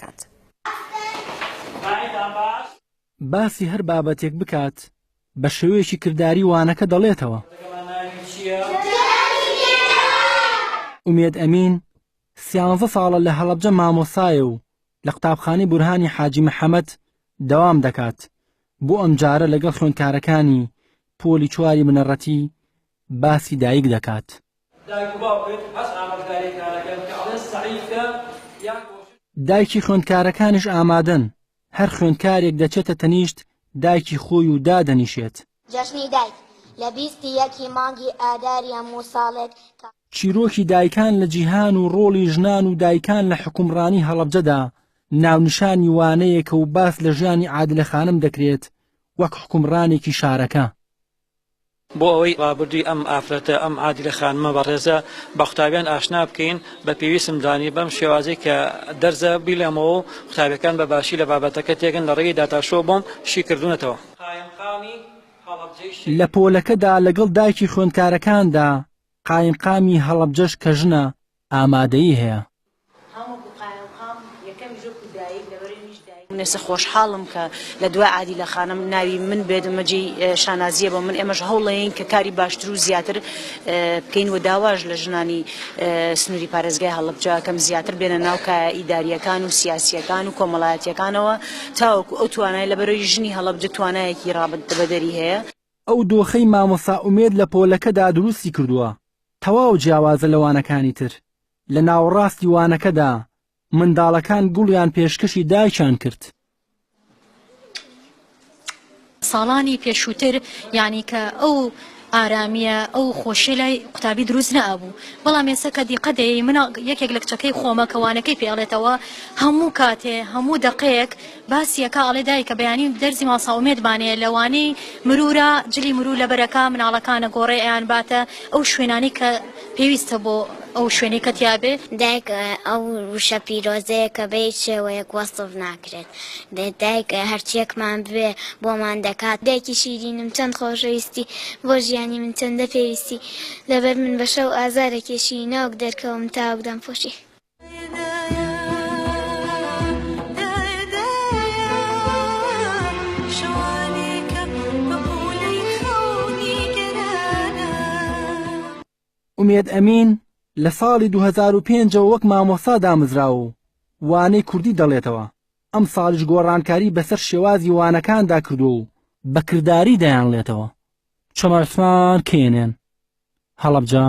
دەکات. باسی هەر بابەتێک بکات بە شێوەیەکی کردداری وانەکە دەڵێتەوە. ئومێد ئەمین 13 ساڵە لە هەڵەبجە مامۆسایە و لە قوتابخانەی بورهانی حاجی محەممەد دەوام دەکات بۆ ئەم جارە لەگەڵ خوێندکارەکانی پۆلی چواری منەڕەتی باسی دایک دەکات. دایکی خوێندکارەکانیش ئامادەن، هەر خوێندکارێک دەچێتە تەنیشت دایکی خۆی و دادەنیشێت. جەژنی دایک لە 21 مانگی ئاداری هەموو ساڵێک چیرۆکی دایکان لە جیهان و ڕۆڵی ژنان و دایکان لە حکومڕانی هەڵەبجەدا ناونیشانی وانەیەکە و باس لە ژیانی عادلە خانم دەکرێت وەک حکومڕانێکی شارەکە. بۆ ئەوەی ڕابردووی ئەم ئافرەتە ئەم عادلە خانمە بەڕێزە بە قوتابیان ئاشنا بکەین بە پێویستم دانی بەم شێوازەی کە دەرزە بیلەمەوە و قوتابیەکان بە باشی لە بابەتەکە تێگەن لە ڕێگەی داتاشۆ بۆم شی کردوونەتەوە. لە پۆلەکەدا لەگەڵ دایکی خوێندکارەکاندا قایمقامی هەڵەبجەش کە ژنە ئامادەیی هەیە. نێسە خۆشحاڵم کە لە دوای عادیلە خانم ناوی من بێت مەجێ شانازیە بۆ من ئێمەش هەوڵەیەین کە کاری باشتر و زیاتر بکەین و داواژ لە ژنانی سنووری پارێزگای هەڵەبجە کەم زیاتر بێنە ناو کە ئیداریەکان و سیاسیەکان و کۆمەڵایەتیەکانەوە تاوەکو ئەو توانای لەبەرەوەی ژنی هەڵەبجە توانایەکی ڕابردەبەدەری هەیە. ئەو دۆخەی مامۆستا ئومێد لە پۆلەکەدا دروستی کردووە تەواو جیاوازە لە وانەکانی تر. لە ناوەڕاستی وانەکەدا منداڵەکان گوڵیان پێشکەشی دایکیان کرد. ساڵانی پێشووتر یعنی کە ئەو ئارامیە ئەو خۆشی لای قوتابی دروست نەبوو، بەڵام ێستا کە دیقەدەی من یەکێک لە کچەکەی خۆمە کەوانەکەی پێڵێتەوە هەموو کاتێ هەموو دقەیەک باسیەکە ئەڵێ دایکە بەیانی دەرزی ماسا ئومێدبانەیە لەوانەی مرورە جلی مرور لە بەرەکە مناڵەکانە گۆڕێ ئەیان باتە ئەو شوێنانی کە پێویستە بۆ ئەو شوێنی کە تیابێ. دایک ئەو وشە پیرۆزەیە کە بەی شێوەیەک وەسف ناکرێت، دایک هەرچیەکمان بێ بۆمان دەکات. دایکی شیرینم چەند خۆشەویستی بۆ ژیانی من چەندە پێویستی، لەبەر من بە شەو ئازارە کێشی ناوک دەرکەوم تاوک دەمپۆشی. ئومێد ئەمین لە ساڵی 2005 وەک مامۆستا دامزراوە و وانەی کوردی دەڵێتەوە. ئەم ساڵیش گۆڕانکاری بەسەر شێوازی وانەکاندا کردووە و بە کردداری دەیانڵێتەوە. چۆمەرسمان کێنێن هەڵەبجە